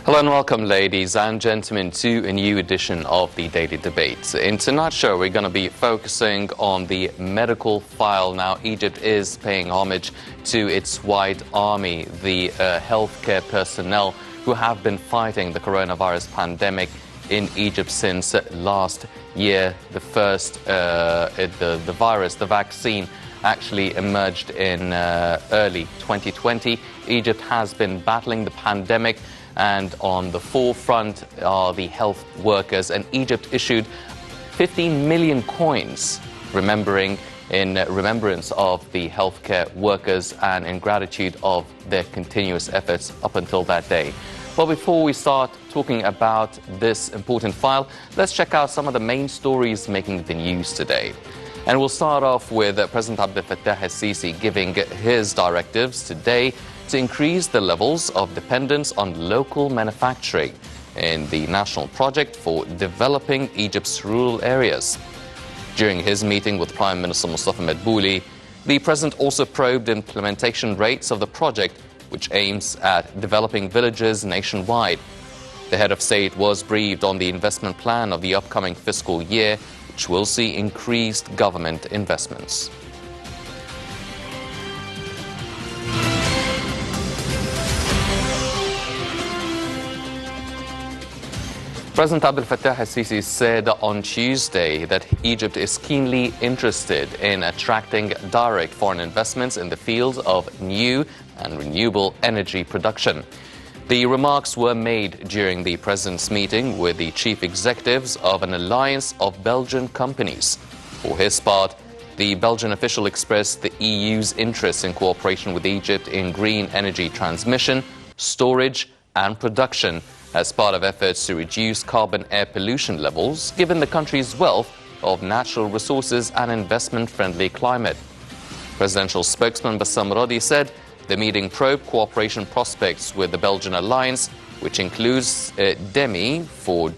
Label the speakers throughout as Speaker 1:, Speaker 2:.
Speaker 1: Hello and welcome, ladies and gentlemen, to a new edition of the Daily Debate. In tonight's show, we're going to be focusing on the medical file. Now, Egypt is paying homage to its White Army, the healthcare personnel who have been fighting the coronavirus pandemic in Egypt since last year. The first, the virus, the vaccine, actually emerged in early 2020. Egypt has been battling the pandemic, and on the forefront are the health workers. And Egypt issued 15 million coins in remembrance of the healthcare workers and in gratitude of their continuous efforts up until that day. But before we start talking about this important file, let's check out some of the main stories making the news today. And we'll start off with President Abdel Fattah el-Sisi giving his directives today to increase the levels of dependence on local manufacturing in the national project for developing Egypt's rural areas. During his meeting with Prime Minister Mustafa Madbouli, the president also probed implementation rates of the project, which aims at developing villages nationwide. The head of state was briefed on the investment plan of the upcoming fiscal year, which will see increased government investments. President Abdel Fattah el-Sisi said on Tuesday that Egypt is keenly interested in attracting direct foreign investments in the field of new and renewable energy production. The remarks were made during the president's meeting with the chief executives of an alliance of Belgian companies. For his part, the Belgian official expressed the EU's interest in cooperation with Egypt in green energy transmission, storage and production as part of efforts to reduce carbon air pollution levels, given the country's wealth of natural resources and investment-friendly climate. Presidential spokesman Bassam Radi said the meeting probed cooperation prospects with the Belgian alliance, which includes DEMI for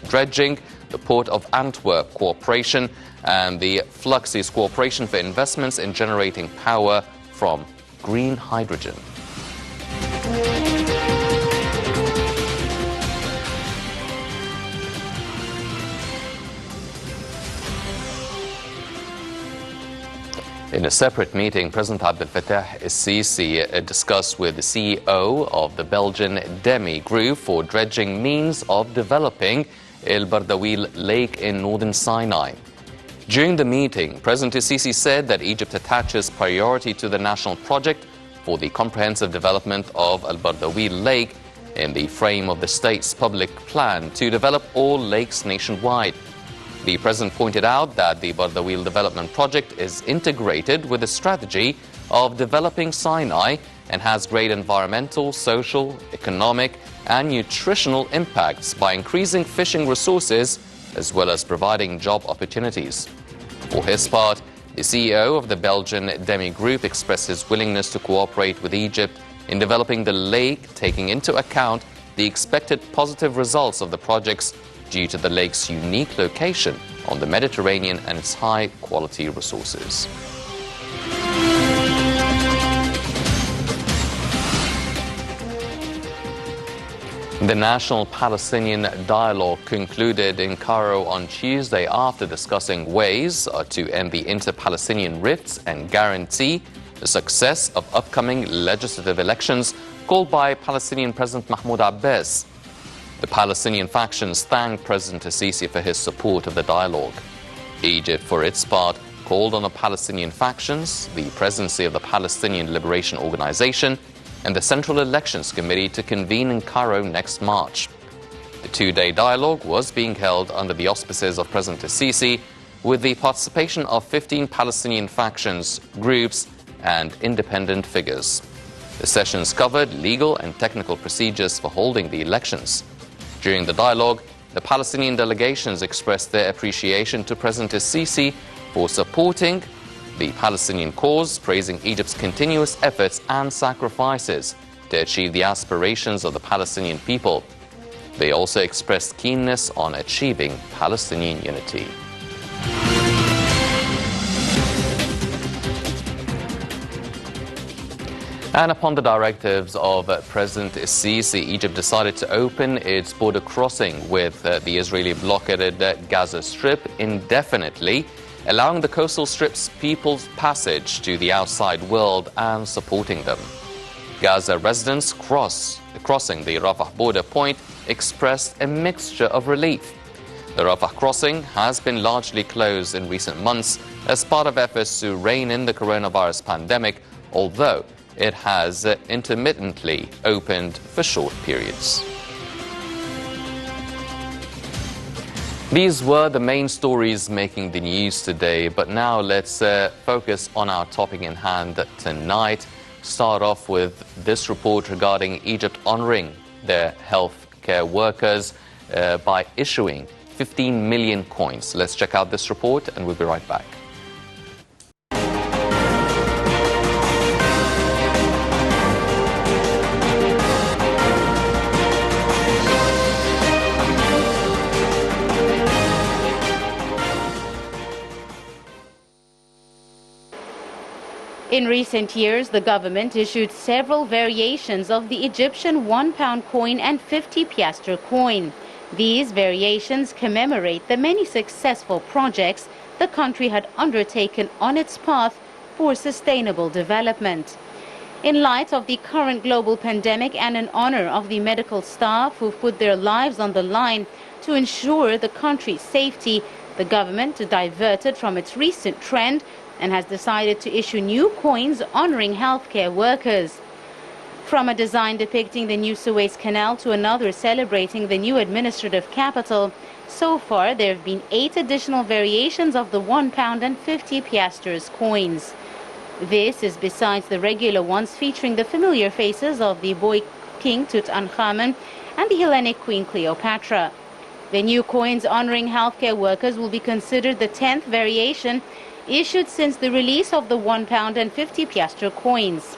Speaker 1: dredging, the Port of Antwerp cooperation, and the Fluxys cooperation for investments in generating power from green hydrogen. In a separate meeting, President Abdel Fattah el-Sisi discussed with the CEO of the Belgian DEMI Group for dredging means of developing El Bardawil Lake in northern Sinai. During the meeting, President el-Sisi said that Egypt attaches priority to the national project for the comprehensive development of El Bardawil Lake in the frame of the state's public plan to develop all lakes nationwide. The president pointed out that the Bardawil development project is integrated with the strategy of developing Sinai and has great environmental, social, economic and nutritional impacts by increasing fishing resources as well as providing job opportunities. For his part, the CEO of the Belgian DEMI Group expressed his willingness to cooperate with Egypt in developing the lake, taking into account the expected positive results of the projects due to the lake's unique location on the Mediterranean and its high-quality resources. The National Palestinian Dialogue concluded in Cairo on Tuesday after discussing ways to end the inter-Palestinian rifts and guarantee the success of upcoming legislative elections called by Palestinian President Mahmoud Abbas. The Palestinian factions thanked President el-Sisi for his support of the dialogue. Egypt, for its part, called on the Palestinian factions, the presidency of the Palestinian Liberation Organization, and the Central Elections Committee to convene in Cairo next March. The two-day dialogue was being held under the auspices of President el-Sisi, with the participation of 15 Palestinian factions, groups, and independent figures. The sessions covered legal and technical procedures for holding the elections. During the dialogue, the Palestinian delegations expressed their appreciation to President el-Sisi for supporting the Palestinian cause, praising Egypt's continuous efforts and sacrifices to achieve the aspirations of the Palestinian people. They also expressed keenness on achieving Palestinian unity. And upon the directives of President Sisi, Egypt decided to open its border crossing with the Israeli blockaded Gaza Strip indefinitely, allowing the coastal strip's people's passage to the outside world and supporting them. Gaza residents crossing the Rafah border point expressed a mixture of relief. The Rafah crossing has been largely closed in recent months as part of efforts to rein in the coronavirus pandemic, although it has intermittently opened for short periods. These were the main stories making the news today, but now let's focus on our topic in hand tonight. Start off with this report regarding Egypt honoring their healthcare workers by issuing 15 million coins. Let's check out this report and we'll be right back.
Speaker 2: In recent years, the government issued several variations of the Egyptian £1 coin and 50 piastre coin. These variations commemorate the many successful projects the country had undertaken on its path for sustainable development. In light of the current global pandemic and in honor of the medical staff who've put their lives on the line to ensure the country's safety, the government diverted from its recent trend and has decided to issue new coins honoring healthcare workers. From a design depicting the new Suez Canal to another celebrating the new administrative capital, so far there have been 8 additional variations of the £1 and 50 piastres coins. This is besides the regular ones featuring the familiar faces of the boy King Tutankhamun and the Hellenic Queen Cleopatra. The new coins honoring healthcare workers will be considered the 10th variation issued since the release of the £1 and 50 piastre coins.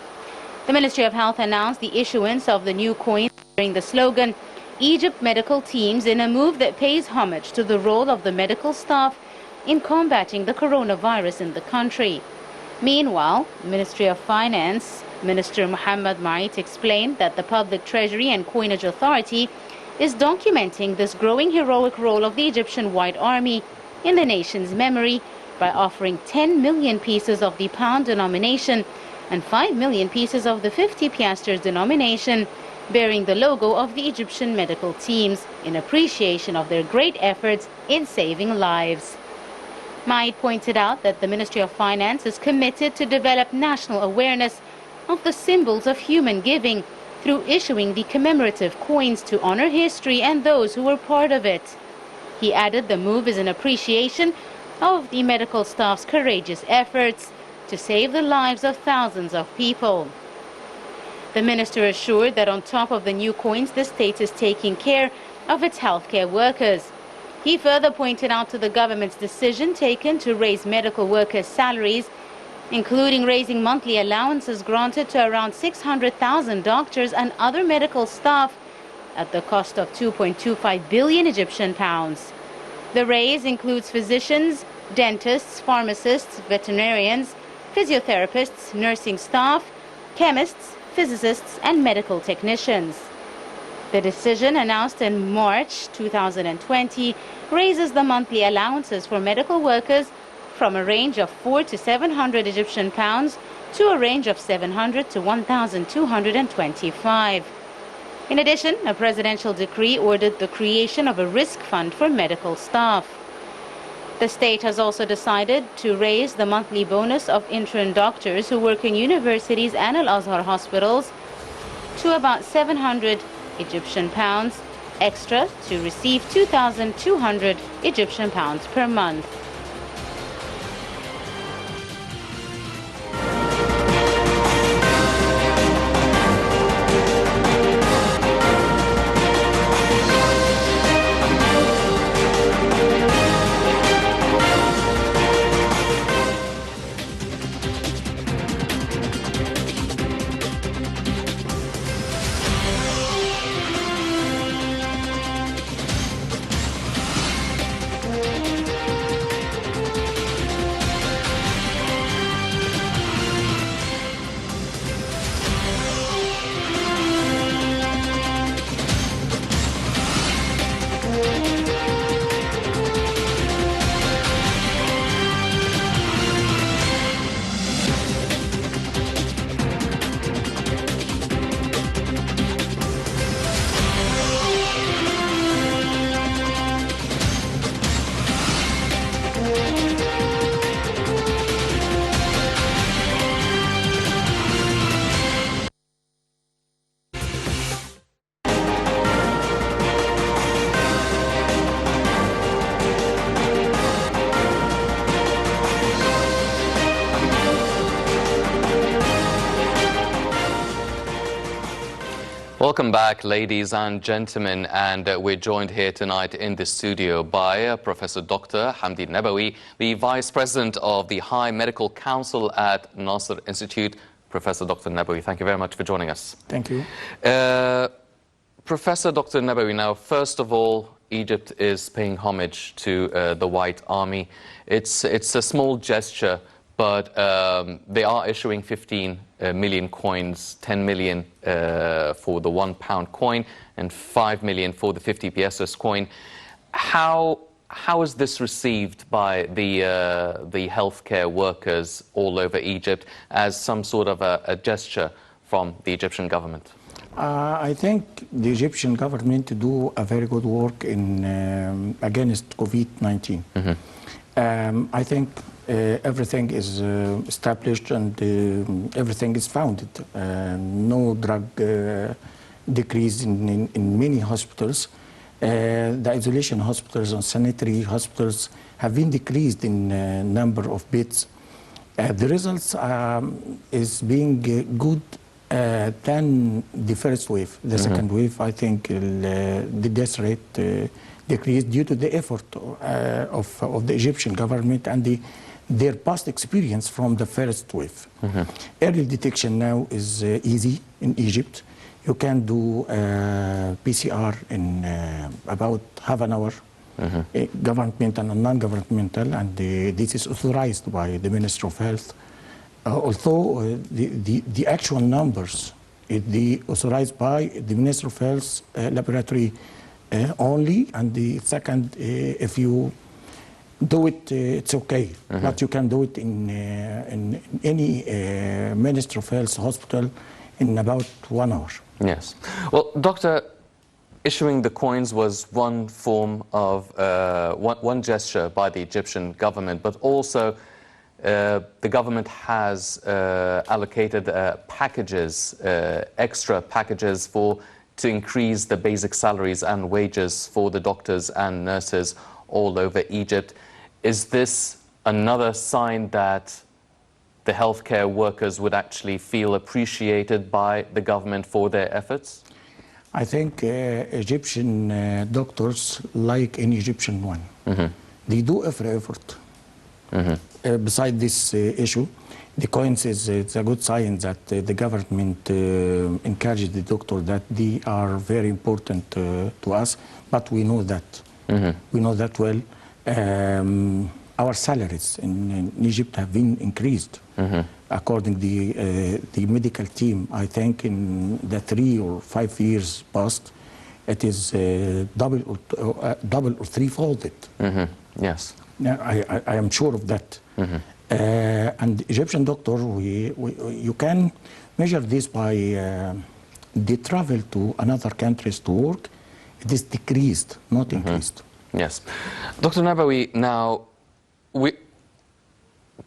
Speaker 2: The Ministry of Health announced the issuance of the new coins during the slogan, Egypt Medical Teams, in a move that pays homage to the role of the medical staff in combating the coronavirus in the country. Meanwhile, Ministry of Finance Minister Mohammed Mait explained that the Public Treasury and Coinage Authority is documenting this growing heroic role of the Egyptian White Army in the nation's memory by offering 10 million pieces of the pound denomination and 5 million pieces of the 50 piastres denomination, bearing the logo of the Egyptian medical teams in appreciation of their great efforts in saving lives. Maid pointed out that the Ministry of Finance is committed to develop national awareness of the symbols of human giving through issuing the commemorative coins to honor history and those who were part of it. He added the move is an appreciation of the medical staff's courageous efforts to save the lives of thousands of people. The minister assured that on top of the new coins, the state is taking care of its healthcare workers. He further pointed out to the government's decision taken to raise medical workers' salaries, including raising monthly allowances granted to around 600,000 doctors and other medical staff at the cost of 2.25 billion Egyptian pounds. The raise includes physicians, dentists, pharmacists, veterinarians, physiotherapists, nursing staff, chemists, physicists, and medical technicians. The decision, announced in March 2020, raises the monthly allowances for medical workers from a range of 400 to 700 Egyptian pounds to a range of 700 to 1,225. In addition, a presidential decree ordered the creation of a risk fund for medical staff. The state has also decided to raise the monthly bonus of intern doctors who work in universities and Al-Azhar hospitals to about 700 Egyptian pounds extra to receive 2,200 Egyptian pounds per month.
Speaker 1: Welcome back, ladies and gentlemen, and we're joined here tonight in the studio by Professor Dr. Hamdy Nabawy, the Vice President of the High Medical Council at Nasser Institute. Professor Dr. Nabawy, thank you very much for joining us.
Speaker 3: Thank you.
Speaker 1: Professor Dr. Nabawy, now, first of all, Egypt is paying homage to the White Army. It's a small gesture, but they are issuing 15 million coins, 10 million for the £1 coin and 5 million for the 50 pesos coin. How is this received by the healthcare workers all over Egypt as some sort of a gesture from the Egyptian government?
Speaker 3: I think the Egyptian government do a very good work in against COVID-19. I think everything is established and everything is founded. No drug decrease in many hospitals. The isolation hospitals and sanitary hospitals have been decreased in number of beds. The results is being good than the first wave. The second wave, I think the death rate decreased due to the effort of the Egyptian government and their past experience from the first wave. Early detection now is easy in Egypt. You can do PCR in about half an hour, governmental and non-governmental, and this is authorized by the Ministry of Health. Although the actual numbers is authorized by the Ministry of Health laboratory only, and the second, if you do it, it's okay. But you can do it in any Ministry of Health hospital in about 1 hour.
Speaker 1: Yes. Well, Doctor, issuing the coins was one form of one gesture by the Egyptian government, but also the government has allocated packages, extra packages to increase the basic salaries and wages for the doctors and nurses all over Egypt. Is this another sign that the healthcare workers would actually feel appreciated by the government for their efforts?
Speaker 3: I think Egyptian doctors like any Egyptian one. They do every effort. Beside this issue, the coins it's a good sign that the government encourages the doctor that they are very important to us, but we know that. We know that well. Our salaries in Egypt have been increased. According to the medical team, I think in the 3 or 5 years past, it is double or threefolded.
Speaker 1: Yes.
Speaker 3: I am sure of that. And Egyptian doctor, you can measure this by the travel to another countries to work. It is decreased, not increased.
Speaker 1: Yes. Dr. Nabawy, now,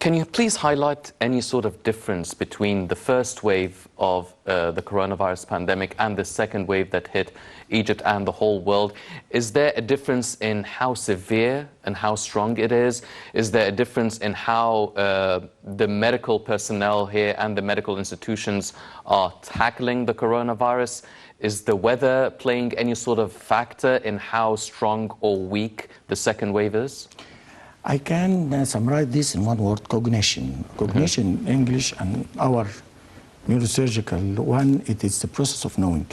Speaker 1: can you please highlight any sort of difference between the first wave of the coronavirus pandemic and the second wave that hit Egypt and the whole world? Is there a difference in how severe and how strong it is? Is there a difference in how the medical personnel here and the medical institutions are tackling the coronavirus? Is the weather playing any sort of factor in how strong or weak the second wave is?
Speaker 3: I can summarize this in one word: cognition. Cognition in English, and our neurosurgical one, it is the process of knowing.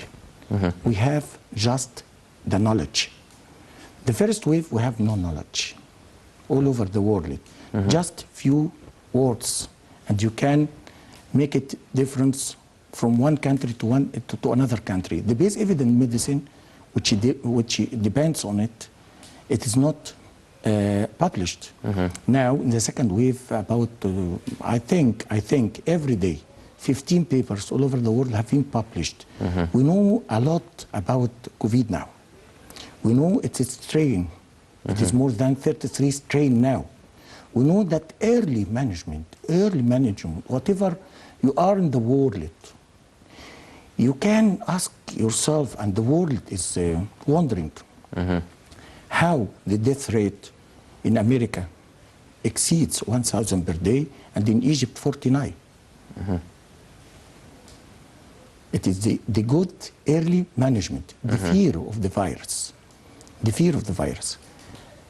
Speaker 3: We have just the knowledge. The first wave, we have no knowledge all over the world. Just few words, and you can make it difference from one country to another country. The base evidence medicine, which depends on it, it is not published. Now, in the second wave, about I think every day, 15 papers all over the world have been published. We know a lot about COVID now. We know it's a strain. It is more than 33 strain now. We know that early management, whatever you are in the world, you can ask yourself, and the world is wondering, how the death rate in America exceeds 1,000 per day, and in Egypt 49. It is the good early management, the fear of the virus, the fear of the virus.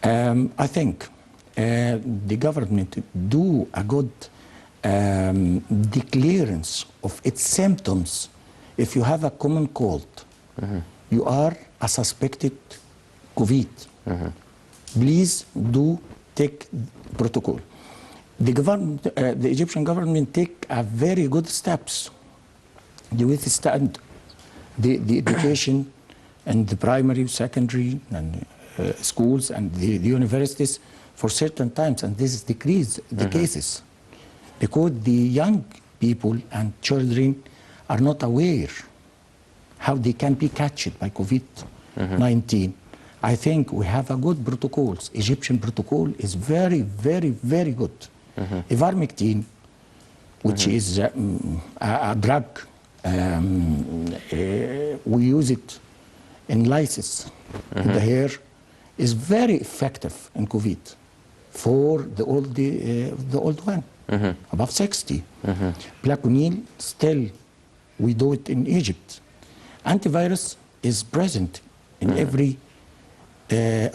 Speaker 3: I think the government do a good declarance of its symptoms. If you have a common cold, you are a suspected COVID. Please do take protocol. The government, the Egyptian government take a very good steps. They withstand the education and the primary, secondary, and schools and the universities for certain times, and this decrease the cases because the young people and children are not aware how they can be catched by COVID-19. I think we have a good protocols. Egyptian protocol is very, very, very good. Ivermectin, which is a drug, we use it in lysis in the hair, is very effective in COVID for the old one, above 60. Plaquenil, still, we do it in Egypt. Antivirus is present in every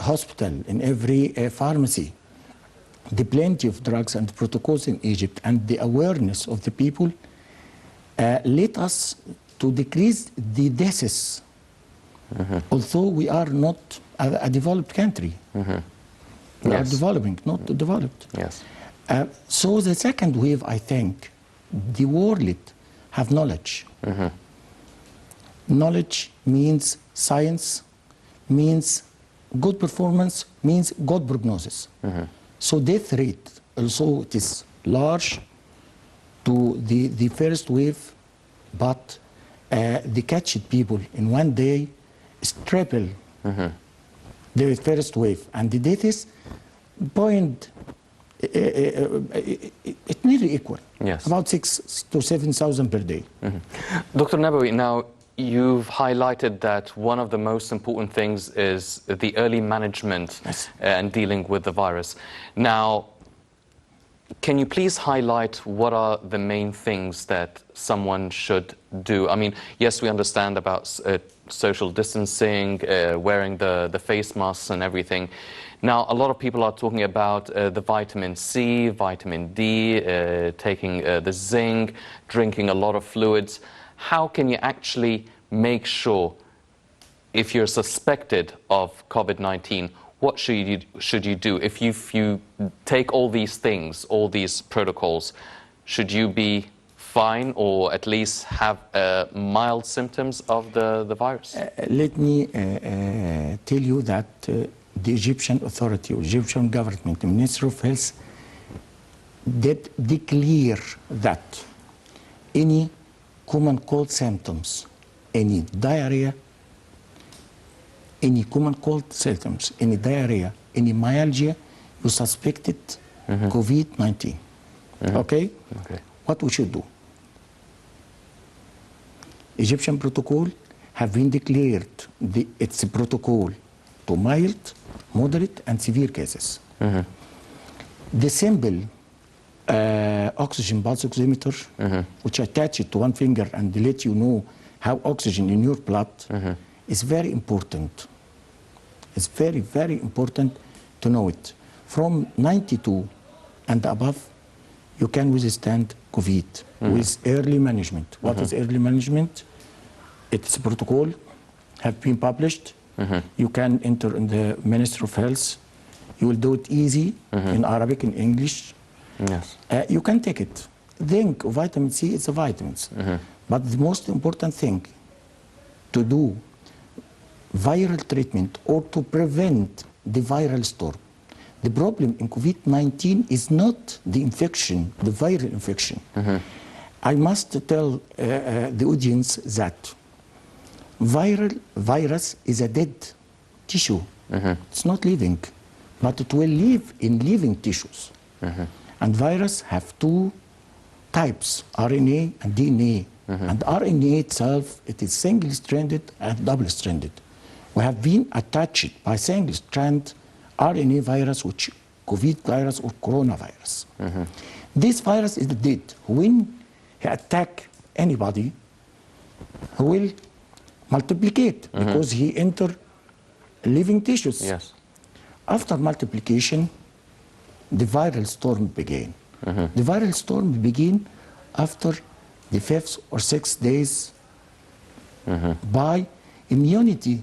Speaker 3: hospital, in every pharmacy. The plenty of drugs and protocols in Egypt and the awareness of the people led us to decrease the deaths. Although we are not a developed country. We are developing, not developed.
Speaker 1: Yes.
Speaker 3: So the second wave, I think, the world have knowledge. Knowledge means science, means good performance, means good prognosis. So death rate also it is large to the first wave, but the catched people in one day is triple the first wave, and the death is it's nearly equal.
Speaker 1: Yes.
Speaker 3: About 6,000 to 7,000 per day.
Speaker 1: Dr. Nabawy, now you've highlighted that one of the most important things is the early management and dealing with the virus. Now, can you please highlight what are the main things that someone should do? I mean, yes, we understand about social distancing, wearing the face masks and everything. Now, a lot of people are talking about the vitamin C, vitamin D, taking the zinc, drinking a lot of fluids. How can you actually make sure, if you're suspected of COVID-19, what should you do? If you take all these things, all these protocols, should you be fine or at least have mild symptoms of the virus?
Speaker 3: Let me tell you that the Egyptian authority, Egyptian government, the Ministry of Health did declare that any common cold symptoms, any diarrhea, any common cold symptoms, any diarrhea, any myalgia, you suspected COVID-19. Okay? What we should do? Egyptian protocol have been declared its protocol to mild, moderate, and severe cases. The simple oxygen pulse oximeter, which attach it to one finger and let you know how oxygen in your blood is very important. It's very, very important to know it. From 92 and above, you can withstand COVID with early management. What is early management? It's a protocol, have been published. You can enter in the Ministry of Health. You will do it easy in Arabic, in English.
Speaker 1: Yes.
Speaker 3: You can take it. Zinc, vitamin C, it's a vitamins. But the most important thing to do viral treatment or to prevent the viral storm. The problem in COVID-19 is not the infection, the viral infection. I must tell the audience that virus is a dead tissue. It's not living, but it will live in living tissues. And virus have two types, RNA and DNA. And RNA itself, it is single-stranded and double-stranded. We have been attached by single-strand RNA virus, which COVID virus or coronavirus. This virus is dead. When he attack anybody, he will multiplicate because he enter living tissues.
Speaker 1: Yes.
Speaker 3: After multiplication, the viral storm began. The viral storm began after the 5th or 6th days by immunity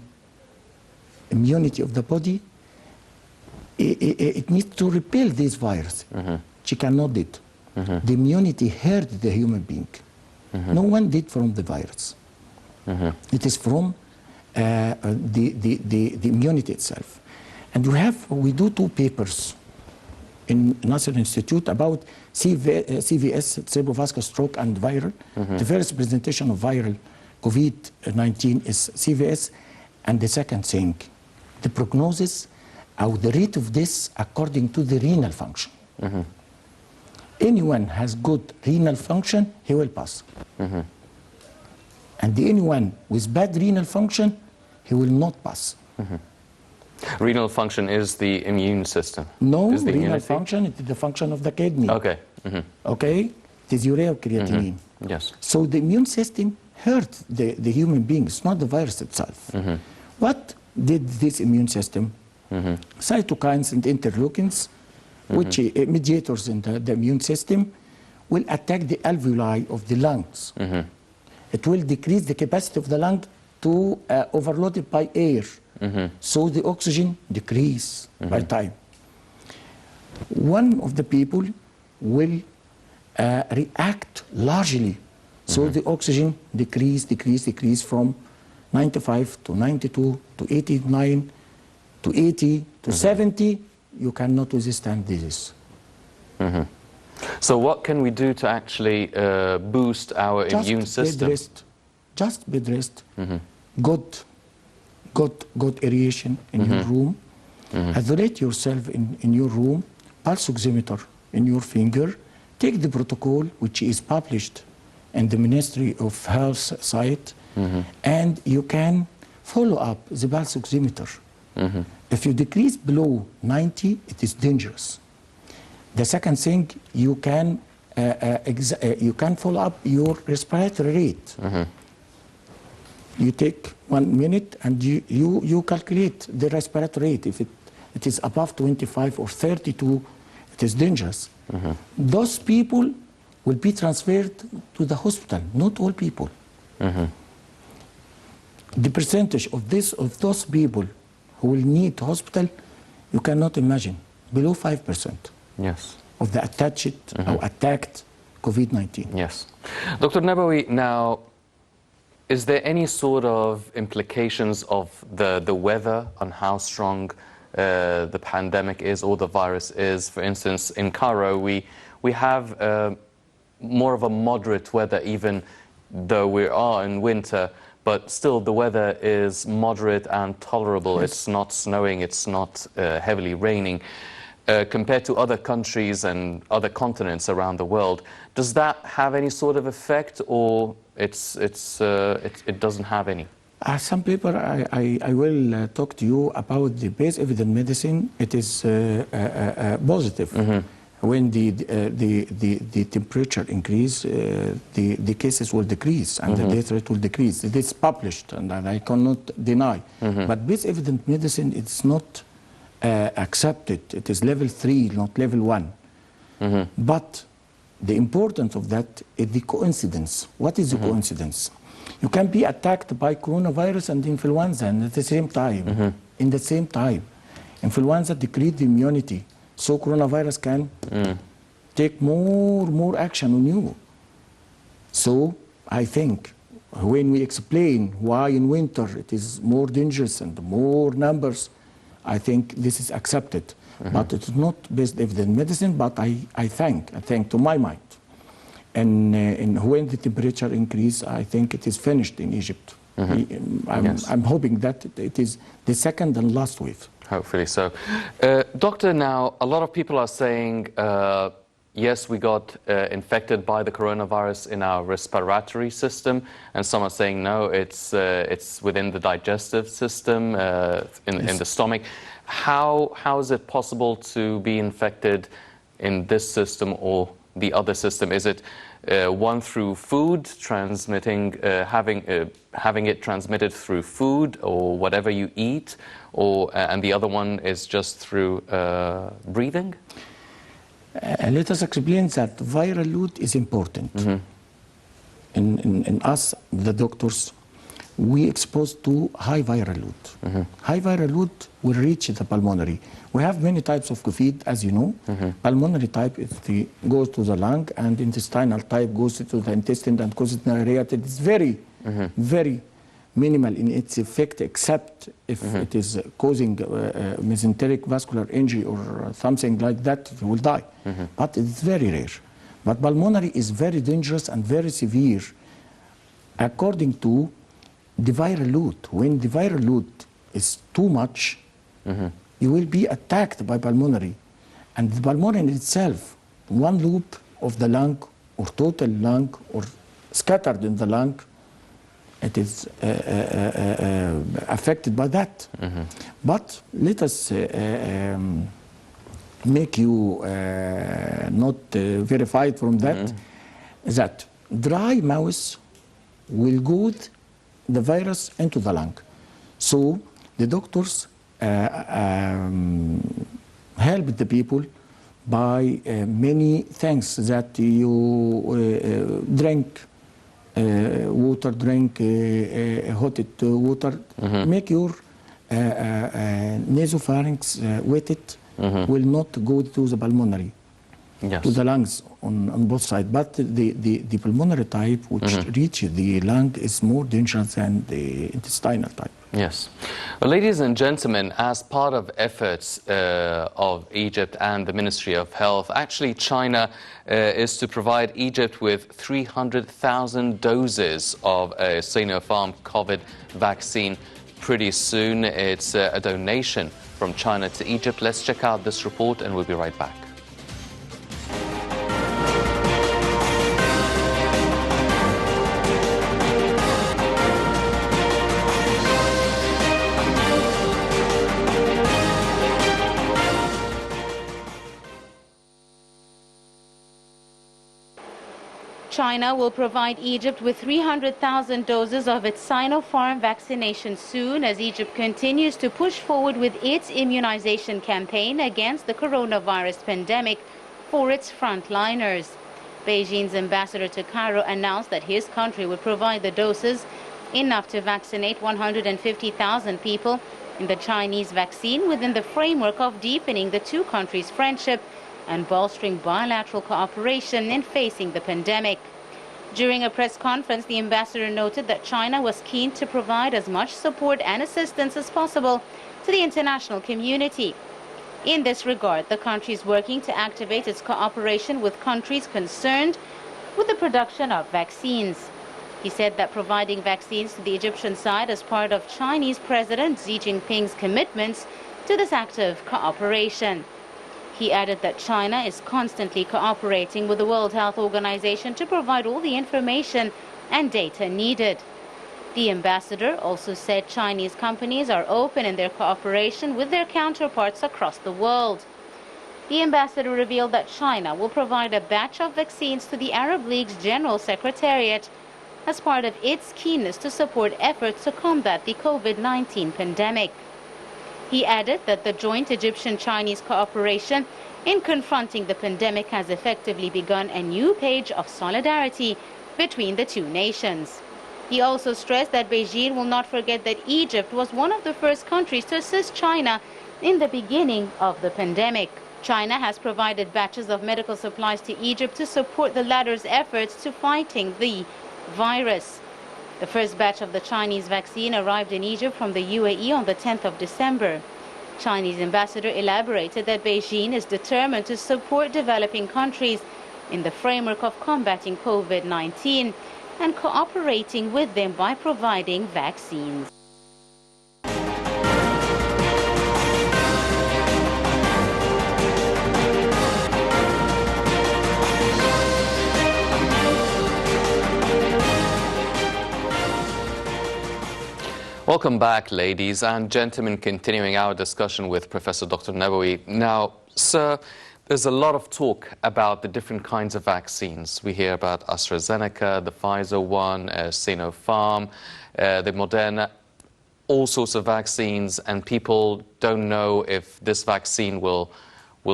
Speaker 3: of the body. It needs to repel this virus. She cannot do it. The immunity hurt the human being. No one did from the virus. It is from the immunity itself. And we do 2 papers in Nasser Institute about CVS, cerebrovascular stroke and viral. The first presentation of viral COVID-19 is CVS, and the second thing, the prognosis or the rate of this according to the renal function. Anyone has good renal function, he will pass. And anyone with bad renal function, he will not pass.
Speaker 1: Renal function is the immune system?
Speaker 3: No,
Speaker 1: is the
Speaker 3: renal
Speaker 1: immunity?
Speaker 3: function, it is the function of the kidney.
Speaker 1: Okay.
Speaker 3: Okay? It is urea or creatinine.
Speaker 1: Yes.
Speaker 3: So the immune system hurt the human beings, not the virus itself. What did this immune system? Cytokines and interleukins, which mediators in the immune system, will attack the alveoli of the lungs. It will decrease the capacity of the lung to overload it by air. So the oxygen decrease by time. One of the people will react largely. So the oxygen decrease from 95 to 92 to 89 to 80 to 70. You cannot withstand this.
Speaker 1: So what can we do to actually boost our immune system?
Speaker 3: Just bed rest. Good aeration in your room. Isolate yourself in your room. Pulse oximeter in your finger. Take the protocol which is published in the Ministry of Health site, and you can follow up the pulse oximeter. If you decrease below 90, it is dangerous. The second thing, you can follow up your respiratory rate. You take 1 minute and you calculate the respiratory rate. If it is above 25 or 32, it is dangerous. Those people will be transferred to the hospital, not all people. The percentage of those people who will need hospital, you cannot imagine, below 5%.
Speaker 1: Yes.
Speaker 3: Of the attacked COVID-19.
Speaker 1: Yes. Dr. Nabawy, now, is there any sort of implications of the weather on how strong the pandemic is or the virus is? For instance, in Cairo, we have more of a moderate weather, even though we are in winter, but still the weather is moderate and tolerable. Yes. It's not snowing, it's not heavily raining. Compared to other countries and other continents around the world, does that have any sort of effect, or it doesn't have any?
Speaker 3: Some people, I will talk to you about the base evidence medicine. It is positive. When the temperature increase, the cases will decrease and the death rate will decrease. It is published, and I cannot deny. But base evidence medicine, it's not accepted. It is level 3, not level 1. But the importance of that is the coincidence. What is the coincidence? You can be attacked by coronavirus and influenza at the same time. In the same time, influenza decreases the immunity, so coronavirus can take more action on you. So I think when we explain why in winter it is more dangerous and more numbers, I think this is accepted. But it is not based evidence medicine, but I think to my mind. And when the temperature increase, I think it is finished in Egypt. I'm hoping that it is the second and last wave.
Speaker 1: Hopefully so. Doctor, now, a lot of people are saying, yes, we got infected by the coronavirus in our respiratory system, and some are saying, no, it's within the digestive system, in the stomach. How is it possible to be infected in this system or the other system? Is it one through food, having it transmitted through food or whatever you eat, and the other one is just through breathing?
Speaker 3: Let us explain that viral load is important. In us, the doctors, we exposed to high viral load. High viral load will reach the pulmonary. We have many types of COVID, as you know. Pulmonary type goes to the lung, and intestinal type goes to the intestine and causes diarrhea. It is very, very minimal in its effect, except if it is causing mesenteric vascular injury or something like that, it will die. But it's very rare. But pulmonary is very dangerous and very severe according to the viral load. When the viral load is too much, you will be attacked by pulmonary. And the pulmonary itself, one loop of the lung or total lung or scattered in the lung, it is affected by that. But let us make you not verified from that, that dry mouth will go the virus into the lung. So the doctors help the people by many things, that you drink water, drink hot water, make your nasopharynx wetted, will not go to the pulmonary, to the lungs on both sides. But the pulmonary type, which reaches the lung, is more dangerous than the intestinal type.
Speaker 1: Yes. Well, ladies and gentlemen, as part of efforts of Egypt and the Ministry of Health, actually China is to provide Egypt with 300,000 doses of a Sinopharm COVID vaccine pretty soon. It's a donation from China to Egypt. Let's check out this report and we'll be right back.
Speaker 2: China will provide Egypt with 300,000 doses of its Sinopharm vaccination soon, as Egypt continues to push forward with its immunization campaign against the coronavirus pandemic for its frontliners. Beijing's ambassador to Cairo announced that his country would provide the doses enough to vaccinate 150,000 people in the Chinese vaccine within the framework of deepening the two countries' friendship and bolstering bilateral cooperation in facing the pandemic. During a press conference, the ambassador noted that China was keen to provide as much support and assistance as possible to the international community. In this regard, the country is working to activate its cooperation with countries concerned with the production of vaccines. He said that providing vaccines to the Egyptian side is part of Chinese President Xi Jinping's commitments to this active cooperation. He added that China is constantly cooperating with the World Health Organization to provide all the information and data needed. The ambassador also said Chinese companies are open in their cooperation with their counterparts across the world. The ambassador revealed that China will provide a batch of vaccines to the Arab League's General Secretariat as part of its keenness to support efforts to combat the COVID-19 pandemic. He added that the joint Egyptian-Chinese cooperation in confronting the pandemic has effectively begun a new page of solidarity between the two nations. He also stressed that Beijing will not forget that Egypt was one of the first countries to assist China in the beginning of the pandemic. China has provided batches of medical supplies to Egypt to support the latter's efforts to fighting the virus. The first batch of the Chinese vaccine arrived in Egypt from the UAE on the 10th of December. Chinese ambassador elaborated that Beijing is determined to support developing countries in the framework of combating COVID-19 and cooperating with them by providing vaccines.
Speaker 1: Welcome back, ladies and gentlemen, continuing our discussion with Professor Dr. Nabawy. Now, sir, There's a lot of talk about the different kinds of vaccines. We hear about AstraZeneca, the Pfizer one, Sinopharm, the Moderna, all sorts of vaccines, and people don't know if this vaccine will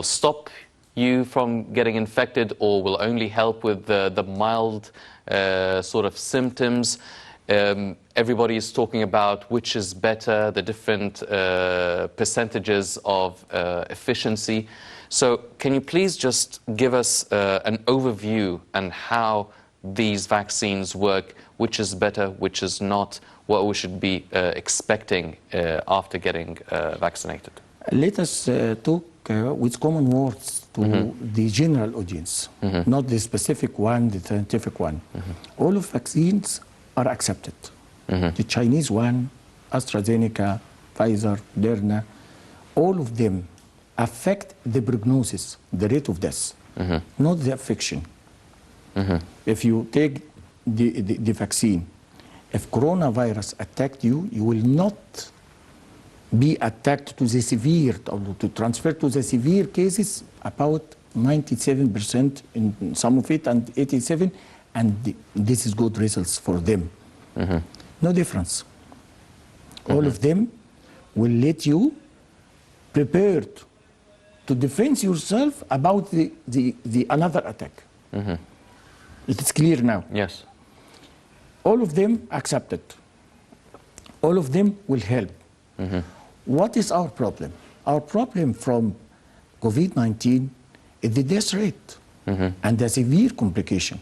Speaker 1: stop you from getting infected or will only help with the mild sort of symptoms. Everybody is talking about which is better, the different percentages of efficiency. So can you please just give us an overview on how these vaccines work, which is better, which is not, what we should be expecting after getting vaccinated?
Speaker 3: Let us talk with common words to the general audience, not the specific one, the scientific one. All of vaccines are accepted. The Chinese one, AstraZeneca, Pfizer, Moderna, all of them affect the prognosis, the rate of death, not the affection. If you take the vaccine, if coronavirus attacked you, you will not be attacked to the severe, to transfer to the severe cases, about 97% in some of it and 87%, and this is good results for them. No difference. All of them will let you prepared to defend yourself about the another attack. It is clear now.
Speaker 1: Yes.
Speaker 3: All of them accepted. All of them will help. What is our problem? Our problem from COVID-19 is the death rate and the severe complication.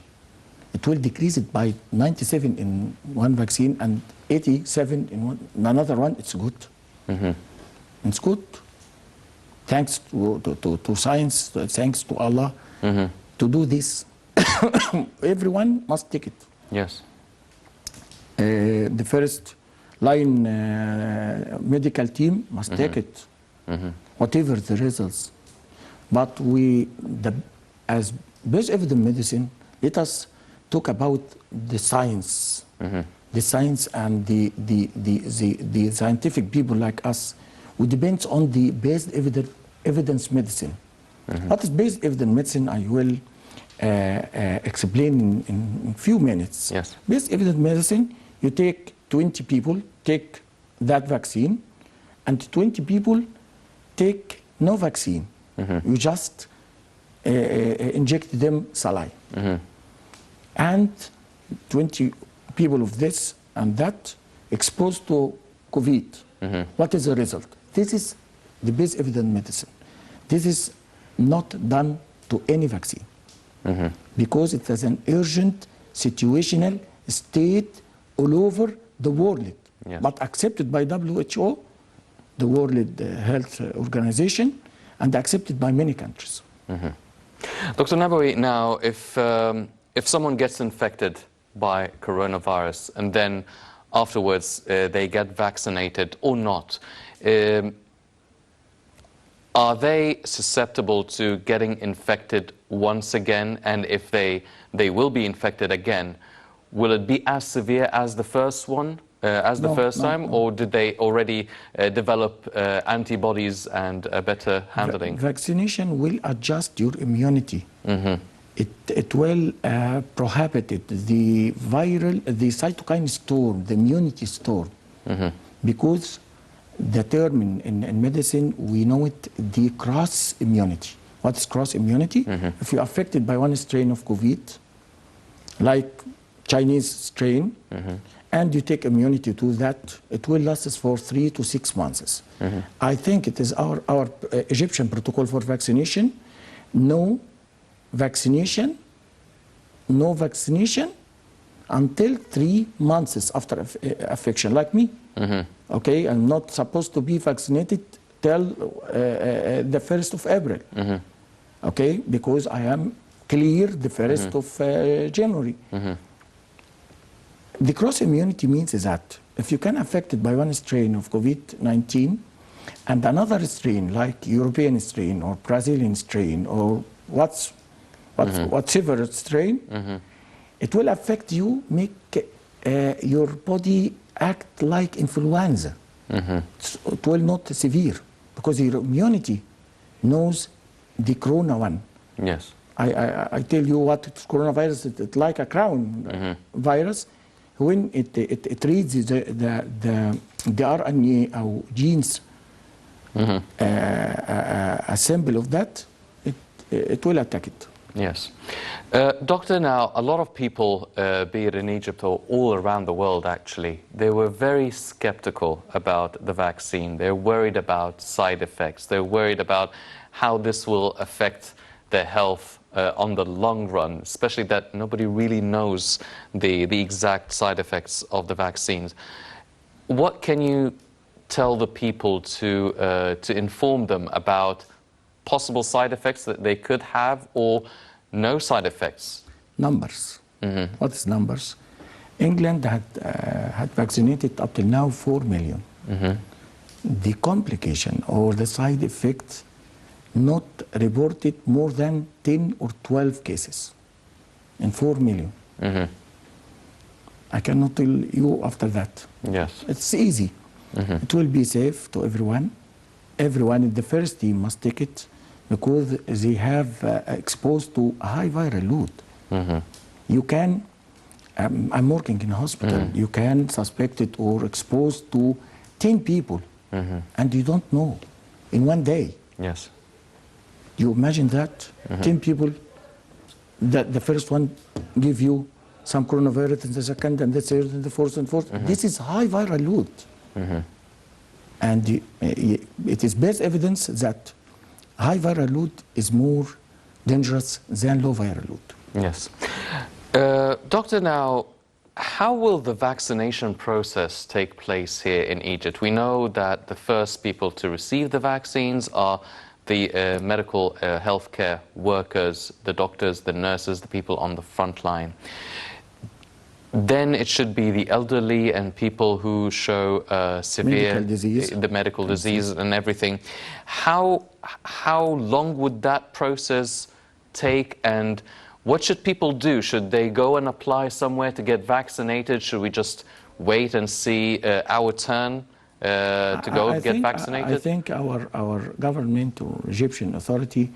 Speaker 3: It will decrease it by 97 in one vaccine and 87 in another one. It's good. It's good. Thanks to science, thanks to Allah, to do this. Everyone must take it.
Speaker 1: Yes.
Speaker 3: The first line medical team must take it, whatever the results. But as best evidence medicine, let us talk about the science, the science and the scientific people like us. We depend on the best evidence medicine. What is best evidence medicine? I will explain in a few minutes.
Speaker 1: Yes.
Speaker 3: Best evidence medicine, you take 20 people, take that vaccine, and 20 people take no vaccine. You just inject them saline. And 20 people of this and that exposed to COVID. What is the result? This is the best evidence medicine. This is not done to any vaccine because it is an urgent situational state all over the world, but accepted by WHO, the World Health Organization, and accepted by many countries.
Speaker 1: Dr. Nabawy, now if someone gets infected by coronavirus and then afterwards they get vaccinated or not, are they susceptible to getting infected once again? And if they will be infected again, will it be as severe as the first one, first time, or did they already develop antibodies and a better handling?
Speaker 3: Vaccination will adjust your immunity. It will prohibit the cytokine storm, the immunity storm, because the term in medicine, we know it, the cross immunity. What is cross immunity? If you're affected by one strain of COVID, like Chinese strain, and you take immunity to that, it will last us for 3 to 6 months. I think it is our Egyptian protocol for vaccination, no vaccination until 3 months after affection, like me. Okay, I'm not supposed to be vaccinated till the 1st of April. Okay, because I am clear the 1st of January. The cross immunity means that if you can affected by one strain of COVID-19 and another strain like European strain or Brazilian strain or whatever strain, it will affect you, make your body act like influenza. It will not severe because your immunity knows the corona one.
Speaker 1: Yes.
Speaker 3: I tell you what, it's coronavirus, it's like a crown virus. When it reads the RNA or genes, a sample of that, it will attack it.
Speaker 1: Yes. Doctor, now, a lot of people, be it in Egypt or all around the world actually, they were very skeptical about the vaccine. They're worried about side effects. They're worried about how this will affect their health on the long run, especially that nobody really knows the exact side effects of the vaccines. What can you tell the people to inform them about possible side effects that they could have or no side effects?
Speaker 3: Numbers. What is numbers? England had vaccinated up till now 4 million. The complication or the side effect not reported more than 10 or 12 cases in 4 million. I cannot tell you after that.
Speaker 1: Yes.
Speaker 3: It's easy. It will be safe to everyone. Everyone in the first team must take it because they have exposed to a high viral load. You can, I'm working in a hospital, you can suspect it or exposed to 10 people and you don't know in one day.
Speaker 1: Yes.
Speaker 3: You imagine that? 10 people, that the first one give you some coronavirus, and the second, and the third, and the fourth, and fourth. This is high viral load. And it is best evidence that high viral load is more dangerous than low viral load.
Speaker 1: Yes. Doctor, now, how will the vaccination process take place here in Egypt? We know that the first people to receive the vaccines are the medical healthcare workers, the doctors, the nurses, the people on the front line. Then it should be the elderly and people who show severe medical disease and everything. How long would that process take, and what should people do? Should they go and apply somewhere to get vaccinated? Should we just wait and see our turn to go and get vaccinated?
Speaker 3: I think our government or Egyptian authority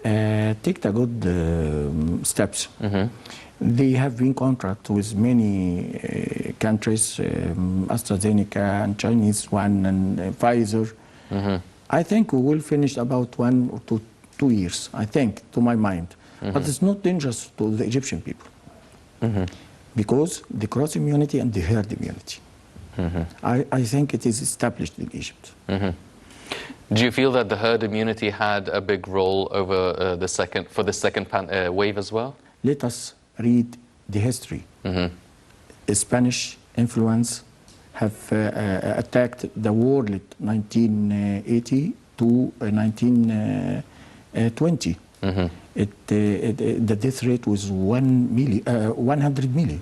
Speaker 3: take the good steps. They have been contract with many countries, AstraZeneca and Chinese one and Pfizer. I think we will finish about 1 or 2 years, I think, to my mind. But it's not dangerous to the Egyptian people because the cross immunity and the herd immunity. I think it is established in Egypt.
Speaker 1: Do you feel that the herd immunity had a big role over the second wave as well?
Speaker 3: Let us read the history. Spanish influence have attacked the world in 1980 to 1920. The death rate was 100 million.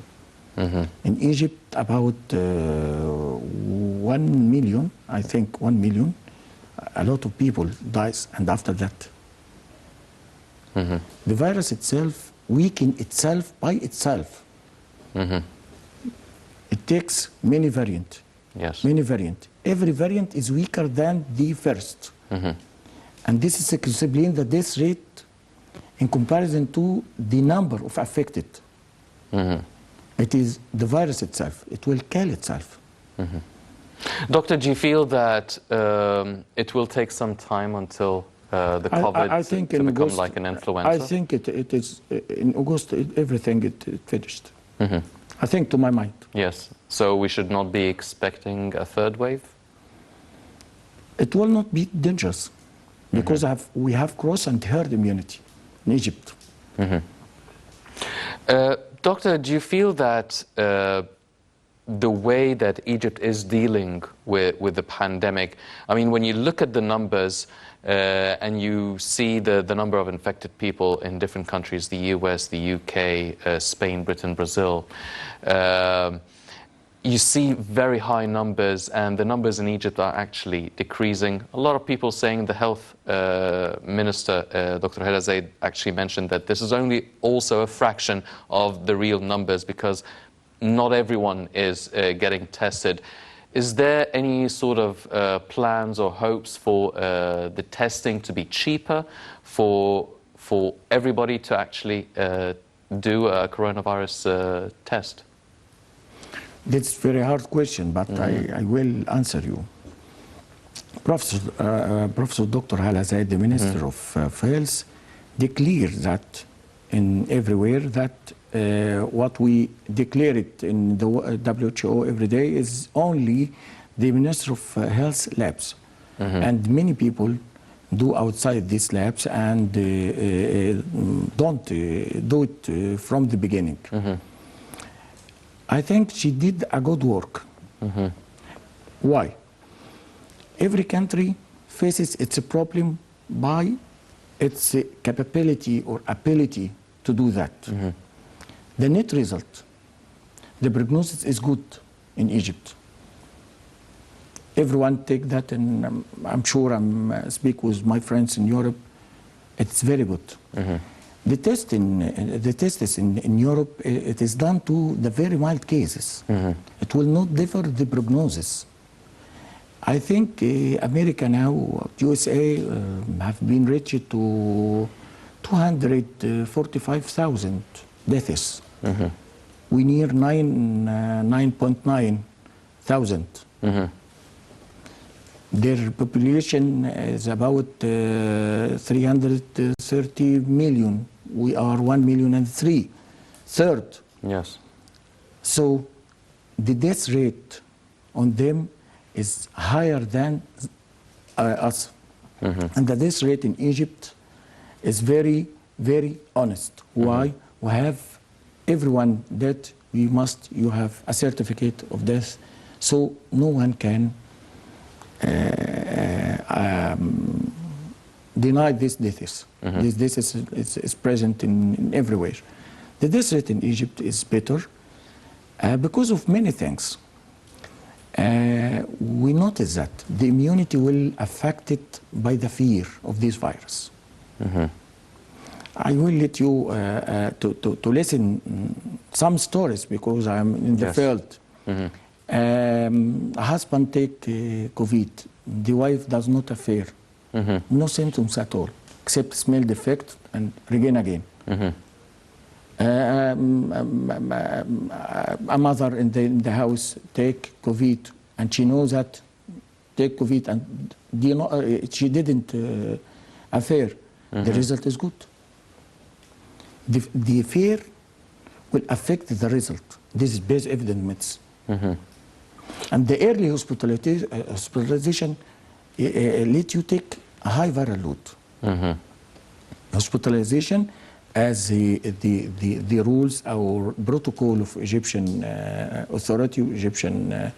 Speaker 3: In Egypt, about 1 million, I think 1 million. A lot of people dies, and after that, the virus itself weakens itself by itself. It takes many variants.
Speaker 1: Yes.
Speaker 3: Many variants. Every variant is weaker than the first. And this is explain the death rate in comparison to the number of affected. It is the virus itself. It will kill itself.
Speaker 1: Doctor, do you feel that it will take some time until the COVID to become like an influenza?
Speaker 3: I think it is in August, everything it finished. I think, to my mind.
Speaker 1: Yes. So we should not be expecting a third wave?
Speaker 3: It will not be dangerous because we have cross and herd immunity in Egypt.
Speaker 1: Doctor, do you feel that the way that Egypt is dealing with the pandemic, I mean, when you look at the numbers and you see the number of infected people in different countries, the US, the UK, Spain, Britain, Brazil, you see very high numbers, and the numbers in Egypt are actually decreasing. A lot of people saying the health minister, Dr. Helazaid, actually mentioned that this is only also a fraction of the real numbers because not everyone is getting tested. Is there any sort of plans or hopes for the testing to be cheaper for everybody to actually do a coronavirus test?
Speaker 3: That's a very hard question, but I will answer you. Professor Dr. Hala Zaid, the Minister of Health, declared that everywhere that what we declare it in the WHO every day is only the Minister of Health labs. And many people do outside these labs and don't do it from the beginning. I think she did a good work. Why? Every country faces its problem by its capability or ability to do that. The net result, the prognosis is good in Egypt. Everyone take that, and I'm sure I'm speak with my friends in Europe. It's very good. The test in Europe, it is done to the very mild cases. It will not differ the prognosis. I think America now, USA, have been reached to 245,000 deaths. We near 9.9 thousand. Their population is about 330 million. We are 1,000,003, third.
Speaker 1: Yes.
Speaker 3: So the death rate on them is higher than us. And the death rate in Egypt is very, very honest. Why? We have everyone that you have a certificate of death, so no one can deny these deaths. This death is present in everywhere. The death rate in Egypt is better because of many things. We notice that the immunity will affected by the fear of this virus. I will let you to listen some stories because I'm in the field. A husband take COVID. The wife does not affair. No symptoms at all, except smell defect and again. A mother in the house take COVID, and she knows that take COVID, and she didn't affair. The result is good. The fear will affect the result. This is based evidence. And the early hospitalization let you take a high viral load. Hospitalization, as the rules or protocol of Egyptian authority, Egyptian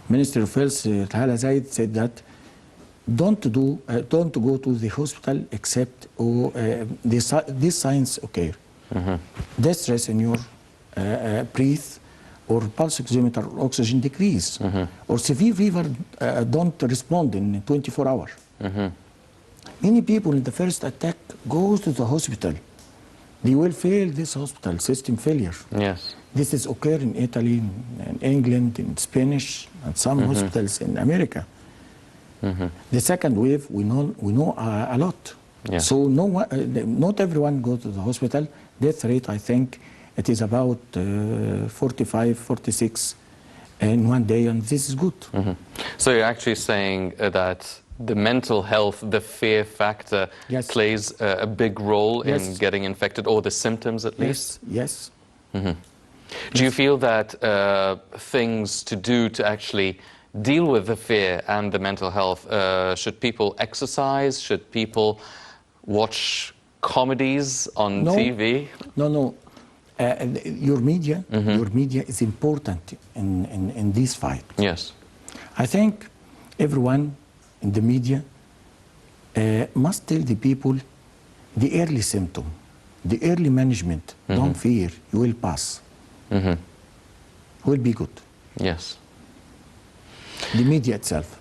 Speaker 3: Minister of Health, Hala Zaid, said that don't go to the hospital except these signs occur. Distress in your breath, or pulse oximeter oxygen decrease, or severe fever don't respond in 24 hours. Many people in the first attack go to the hospital. They will fail this hospital system failure.
Speaker 1: Yes.
Speaker 3: This is occurring in Italy, in England, in Spanish, and some hospitals in America. The second wave, we know a lot.
Speaker 1: Yeah.
Speaker 3: So not everyone goes to the hospital. Death rate, I think, it is about 45, 46 in one day, and this is good.
Speaker 1: So you're actually saying that the mental health, the fear factor, plays a big role in getting infected, or the symptoms at least?
Speaker 3: Yes.
Speaker 1: Do you feel that things to do to actually deal with the fear and the mental health, should people exercise? Should people watch comedies on TV?
Speaker 3: No. Your media is important in this fight.
Speaker 1: Yes.
Speaker 3: I think everyone in the media must tell the people the early symptom, the early management. Don't fear, you will pass. Will be good.
Speaker 1: Yes.
Speaker 3: The media itself.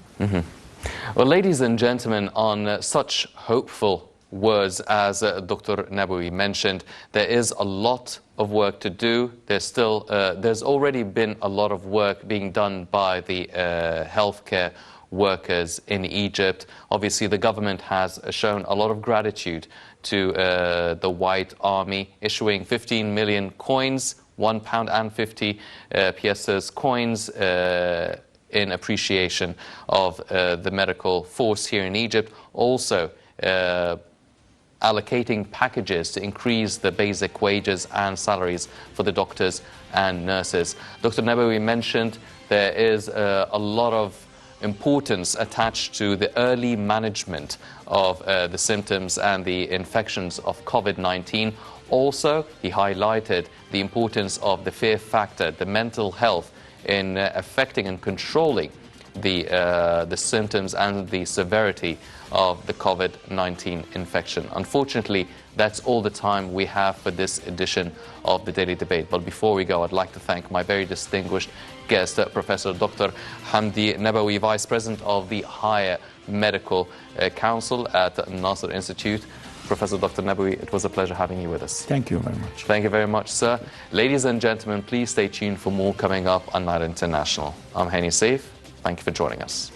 Speaker 1: Well, ladies and gentlemen, on such hopeful words as Dr. Nabawy mentioned, there is a lot of work to do. There's already been a lot of work being done by the healthcare workers in Egypt. Obviously, the government has shown a lot of gratitude to the White Army, issuing 15 million coins, £1 and 50 piastres coins, in appreciation of the medical force here in Egypt. Also, allocating packages to increase the basic wages and salaries for the doctors and nurses. Dr. Nabawy mentioned there is a lot of importance attached to the early management of the symptoms and the infections of COVID-19. Also, he highlighted the importance of the fear factor, the mental health, in affecting and controlling the symptoms and the severity of the COVID-19 infection. Unfortunately, that's all the time we have for this edition of the Daily Debate. But before we go, I'd like to thank my very distinguished guest, Professor Dr. Hamdy Nabawy, Vice President of the Higher Medical Council at Nasser Institute. Professor Dr. Nabawy, it was a pleasure having you with us.
Speaker 3: Thank you very much.
Speaker 1: Thank you very much, sir. Ladies and gentlemen, please stay tuned for more coming up on Night International. I'm Hani Saif. Thank you for joining us.